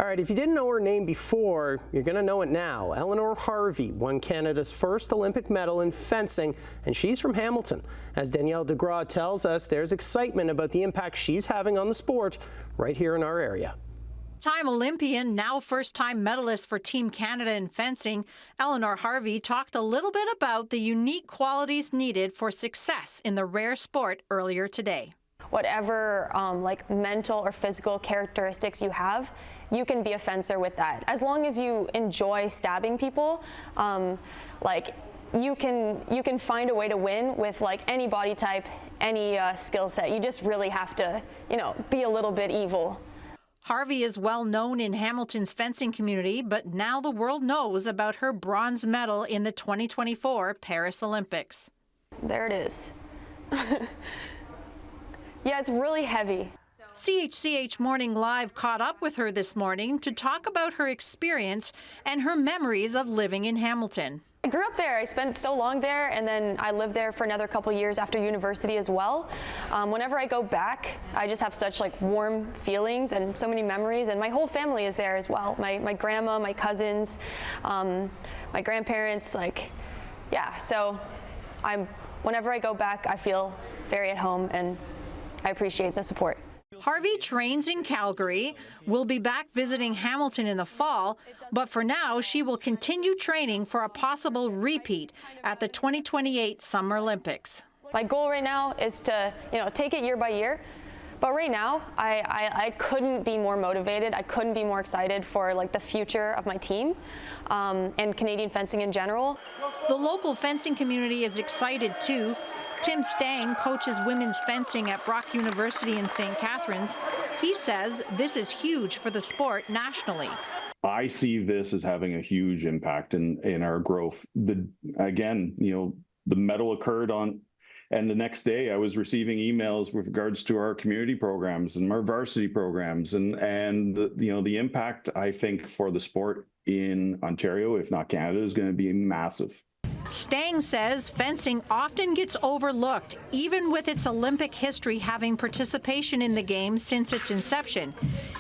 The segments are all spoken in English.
All right, if you didn't know her name before, you're going to know it now. Eleanor Harvey won Canada's first Olympic medal in fencing, and she's from Hamilton. As Danielle DeGraw tells us, there's excitement about the impact she's having on the sport right here in our area. Time Olympian, now first-time medalist for Team Canada in fencing, Eleanor Harvey talked a little bit about the unique qualities needed for success in the rare sport earlier today. Whatever like mental or physical characteristics you have, you can be a fencer with that. As long as you enjoy stabbing people, like you can find a way to win with like any body type, any skill set. You just really have to, be a little bit evil. Harvey is well known in Hamilton's fencing community, but now the world knows about her bronze medal in the 2024 Paris Olympics. There it is. Yeah, it's really heavy. CHCH Morning Live caught up with her this morning to talk about her experience and her memories of living in Hamilton. I grew up there. I spent so long there, and then I lived there for another couple years after university as well. Whenever I go back, I just have such like warm feelings and so many memories, and my whole family is there as well. My grandma, my cousins, my grandparents, so whenever I go back, I feel very at home, and I appreciate the support. Harvey trains in Calgary, will be back visiting Hamilton in the fall, but for now she will continue training for a possible repeat at the 2028 Summer Olympics. My goal right now is to, take it year by year. But right now, I couldn't be more motivated. I couldn't be more excited for the future of my team and Canadian fencing in general. The local fencing community is excited too. Tim Stang coaches women's fencing at Brock University in St. Catharines. He says this is huge for the sport nationally. I see this as having a huge impact in our growth. The medal occurred on, and the next day I was receiving emails with regards to our community programs and our varsity programs, and the impact I think for the sport in Ontario, if not Canada, is going to be massive. Stang says fencing often gets overlooked, even with its Olympic history having participation in the game since its inception.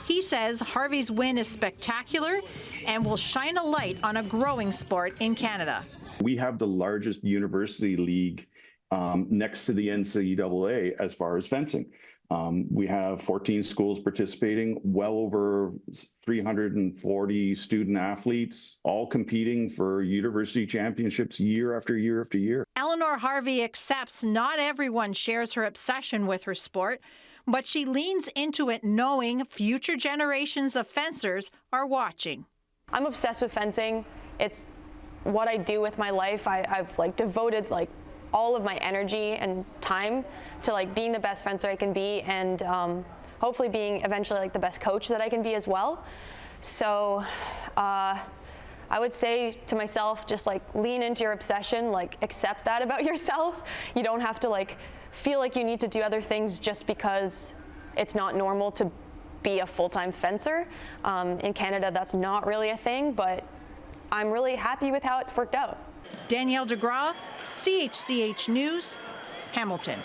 He says Harvey's win is spectacular and will shine a light on a growing sport in Canada. We have the largest university league next to the NCAA as far as fencing. We have 14 schools participating, well over 340 student athletes, all competing for university championships year after year after year. Eleanor Harvey accepts not everyone shares her obsession with her sport, but she leans into it knowing future generations of fencers are watching. I'm obsessed with fencing. It's what I do with my life. I've devoted all of my energy and time to being the best fencer I can be, and hopefully being eventually the best coach that I can be as well. So I would say to myself, just lean into your obsession, accept that about yourself. You don't have to feel like you need to do other things just because it's not normal to be a full-time fencer. In Canada, that's not really a thing, but I'm really happy with how it's worked out. Danielle DeGraw, CHCH News, Hamilton.